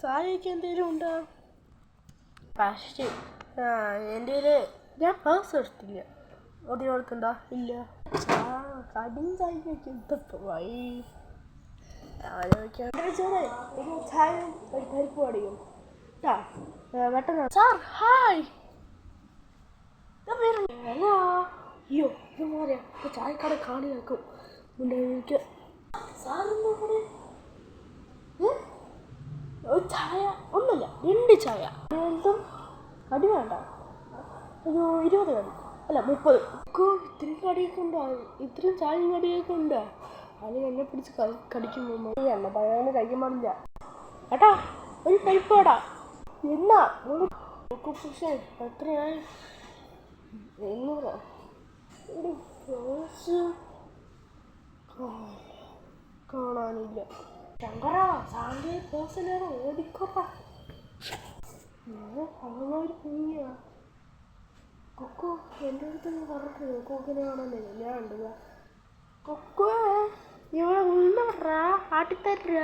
ചായക്ക് എന്തെങ്കിലും ഉണ്ടോ? പക്ഷേ എൻ്റെ ഞാൻ പേഴ്സ് എടുത്തില്ല. ഒടി കൊടുക്കണ്ട ഇല്ല. കടും ചായക്ക് എന്തപ്പോ ഒരു ചായ ഒരു പരിപ്പ് പടിയും പെട്ടെന്ന്. Sir hi. ഹലോ. അയ്യോ ഇത് മാറിയ ചായക്കട കാണി വെക്കും. എനിക്ക് സാറെന്താ കൂടെ ഒരു ചായ ഒന്നുമില്ല, 2 ചായ. എന്തും കടി വേണ്ട, ഒരു 20 കടി അല്ല 30. ഇത്രയും കടിയൊക്കെ ഉണ്ടോ? ഇത്രയും ചായയും കടിയൊക്കെ ഉണ്ടോ? അത് എന്നെ പിടിച്ച് കടിക്കുമ്പോൾ എണ്ണ പഴയ കഴിക്കാൻ പാടില്ല ഏട്ടാ. ഒരു പരിപ്പാടാ എന്നാ എത്രയായി? 800. ഒരു പേഴ്സ് കാണാനില്ല. ശങ്കര സാറിൻ്റെ പേഴ്സിലാണ് ഓടിക്കോട്ടാ. അവന്മാര് കുഞ്ഞാ കൊക്കോ എൻ്റെ അടുത്ത് പറഞ്ഞിട്ടില്ല. കൊക്കിനെ കാണാനില്ല. ഞാൻ ഉണ്ട് കൊക്കോ ഇവിടെ ഉണ്ടോ ആട്ടിത്തരാ.